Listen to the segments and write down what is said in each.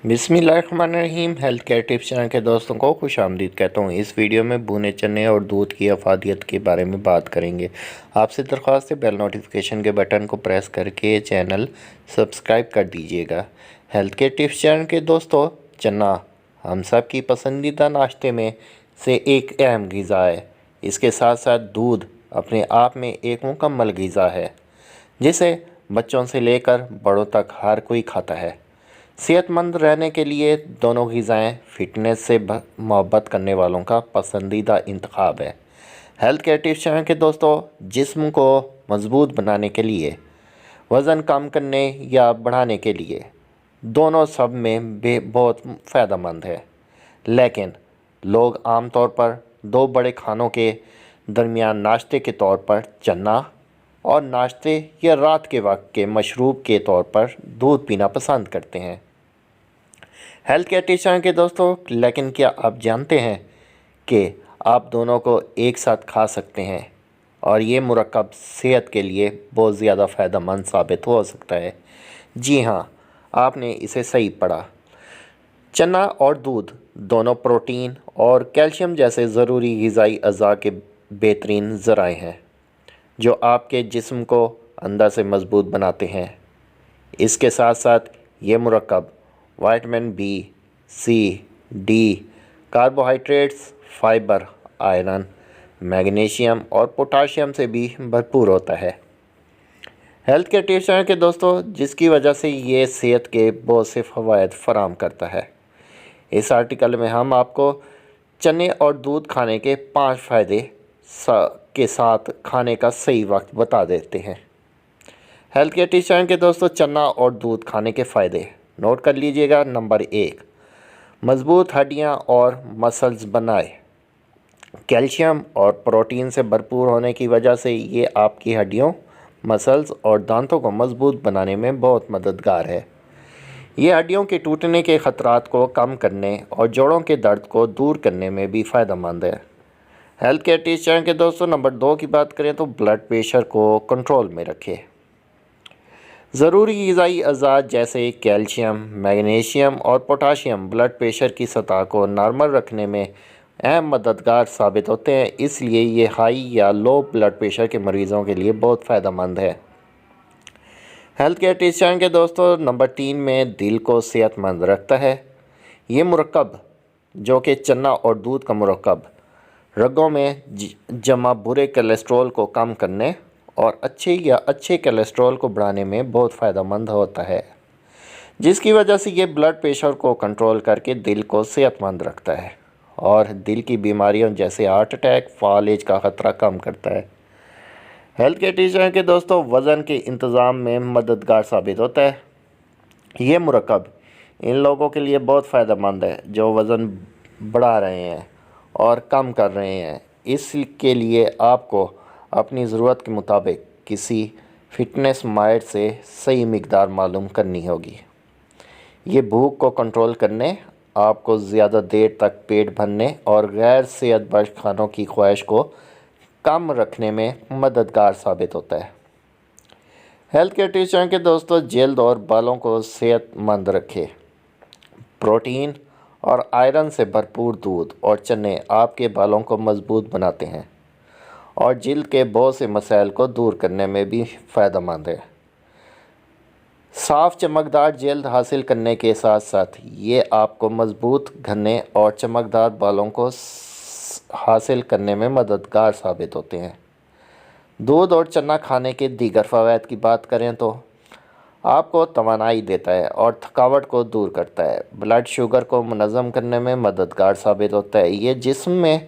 बिस्मिल्लाहिर्रहमानिर्रहीम। Health care tips channel के दोस्तों को खुश आमदीद कहता हूँ। इस वीडियो में भुने चने और दूध की अफादियत के बारे में बात करेंगे। आपसे दरख्वास्त है बेल नोटिफिकेशन के बटन को प्रेस करके चैनल सब्सक्राइब कर दीजिएगा। हेल्थ केयर टिप्स चैनल के दोस्तों, चना हम सब की पसंदीदा नाश्ते में से एक अहम ग़िज़ा है। इसके साथ साथ दूध अपने आप में एक मुकम्मल ग़िज़ा है जिसे बच्चों से लेकर बड़ों तक हर कोई खाता है। सेहतमंद रहने के लिए दोनों ग़िज़ाएँ फ़िटनेस से मोहब्बत करने वालों का पसंदीदा इंतखाब है। हेल्थ केयर टिप्स चैनल के दोस्तों, जिस्म को मज़बूत बनाने के लिए, वज़न कम करने या बढ़ाने के लिए दोनों सब में बहुत फ़ायदेमंद है। लेकिन लोग आम तौर पर दो बड़े खानों के दरमियान नाश्ते के तौर पर चना और नाश्ते या रात के वक्त के मशरूब के तौर पर दूध पीना पसंद करते हैं। हेल्थ केयर टिप्स चैनल के दोस्तों, लेकिन क्या आप जानते हैं कि आप दोनों को एक साथ खा सकते हैं और ये मुरक्कब सेहत के लिए बहुत ज़्यादा फ़ायदेमंद साबित हो सकता है। जी हाँ, आपने इसे सही पढ़ा। चना और दूध दोनों प्रोटीन और कैल्शियम जैसे ज़रूरी ग़िज़ाई अज़ा के बेहतरीन ज़राए हैं जो आपके जिस्म को अंदर से मज़बूत बनाते हैं। इसके साथ साथ ये मुरक्कब vitamin B, C, D, carbohydrates, fibre, iron, magnesium और पोटाशियम से भी भरपूर होता है। हेल्थ केयर टिप्स चैनल के दोस्तों, जिसकी वजह से ये सेहत के बहुत से फ़वाइद फराहम करता है। इस आर्टिकल में हम आपको चने और दूध खाने के 5 फ़ायदे के साथ खाने का सही वक्त बता देते हैं। हेल्थ केयर टिप्स चैनल के दोस्तों, चना और दूध खाने के फ़ायदे नोट कर लीजिएगा। नंबर 1, मज़बूत हड्डियां और मसल्स बनाए। कैल्शियम और प्रोटीन से भरपूर होने की वजह से ये आपकी हड्डियों, मसल्स और दांतों को मज़बूत बनाने में बहुत मददगार है। ये हड्डियों के टूटने के ख़तरात को कम करने और जोड़ों के दर्द को दूर करने में भी फ़ायदेमंद है। हेल्थ केयर टिप्स चैनल के दोस्तों, नंबर 2 की बात करें तो ब्लड प्रेशर को कंट्रोल में रखें। ज़रूरी ग़िज़ाई अज़ा जैसे कैल्शियम, मैग्नीशियम और पोटाशियम ब्लड प्रेशर की सतह को नॉर्मल रखने में अहम मददगार साबित होते हैं। इसलिए ये हाई या लो ब्लड प्रेशर के मरीज़ों के लिए बहुत फ़ायदेमंद है। हेल्थ केयर टिप्स चैनल के दोस्तों, नंबर 3 में दिल को सेहतमंद रखता है। ये मुरक्कब जो कि चना और दूध का मुरक्कब रगों में जमा बुरे कोलेस्ट्रॉल को कम करने और अच्छे कोलेस्ट्रॉल को बढ़ाने में बहुत फ़ायदेमंद होता है, जिसकी वजह से ये ब्लड प्रेशर को कंट्रोल करके दिल को सेहतमंद रखता है और दिल की बीमारियों जैसे हार्ट अटैक, फालिज का ख़तरा कम करता है। हेल्थ केयर टिप्स चैनल के दोस्तों, वज़न के इंतज़ाम में मददगार साबित होता है। ये मुरक्कब इन लोगों के लिए बहुत फ़ायदेमंद है जो वज़न बढ़ा रहे हैं और कम कर रहे हैं। इसके लिए आपको अपनी ज़रूरत के मुताबिक किसी फ़िटनेस माहिर से सही मिक़दार मालूम करनी होगी। ये भूख को कंट्रोल करने, आपको ज़्यादा देर तक पेट भरने और गैर सेहत बख्श खानों की ख्वाहिश को कम रखने में मददगार साबित होता है। हेल्थ केयर टिप्स चैनल के दोस्तों, जल्द और बालों को सेहतमंद रखें। प्रोटीन और आयरन से भरपूर दूध और चने आपके बालों को मज़बूत बनाते हैं और जिल्द के बहुत से मसाइल को दूर करने में भी फ़ायदेमंद है। साफ़ चमकदार जल्द हासिल करने के साथ साथ ये आपको मज़बूत, घने और चमकदार बालों को हासिल करने में मददगार साबित होते हैं। दूध और चना खाने के दीगर फ़वाइद की बात करें तो आपको तवानाई देता है और थकावट को दूर करता है। ब्लड शुगर को मुनज़्ज़म करने में मददगार साबित होता है। ये जिस्म में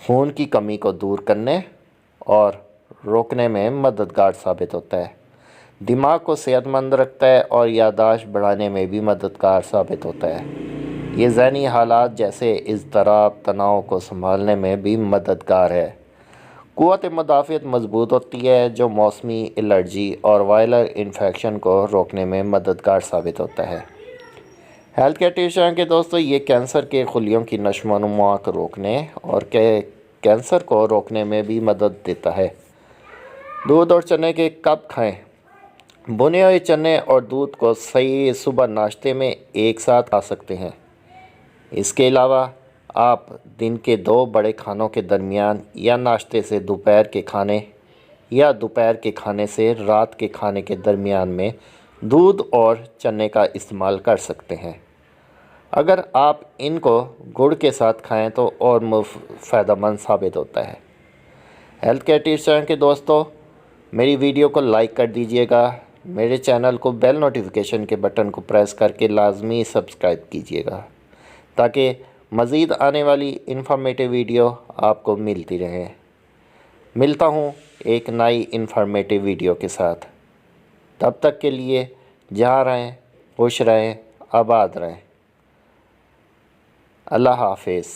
खून की कमी को दूर करने और रोकने में मददगार साबित होता है। दिमाग को सेहतमंद रखता है और याददाश्त बढ़ाने में भी मददगार साबित होता है। ये ज़हनी हालात जैसे इज़्तिराब, तनाव को संभालने में भी मददगार है। क़ुव्वत मुदाफ़ियत मज़बूत होती है जो मौसमी एलर्जी और वायरल इन्फेक्शन को रोकने में मददगार साबित होता है। हेल्थ केयर टिप्स चैनल के दोस्तों, ये कैंसर के खुलियों की नशो-नुमा को रोकने और कैंसर को रोकने में भी मदद देता है। दूध और चने के कब खाएं? भुने हुए चने और दूध को सही सुबह नाश्ते में एक साथ खा सकते हैं। इसके अलावा आप दिन के 2 बड़े खानों के दरमियान या नाश्ते से दोपहर के खाने या दोपहर के खाने से रात के खाने के दरमियान में दूध और चने का इस्तेमाल कर सकते हैं। अगर आप इनको गुड़ के साथ खाएं तो और फ़ायदेमंद साबित होता है। हेल्थ केयर टिप्स चैनल के दोस्तों, मेरी वीडियो को लाइक कर दीजिएगा। मेरे चैनल को बेल नोटिफिकेशन के बटन को प्रेस करके लाजमी सब्सक्राइब कीजिएगा ताकि मज़ीद आने वाली इन्फॉर्मेटिव वीडियो आपको मिलती रहे। मिलता हूँ एक नई इन्फॉर्मेटिव वीडियो के साथ। तब तक के लिए जहाँ रहें, खुश रहें, आबाद रहें। अल्लाह हाफिज़।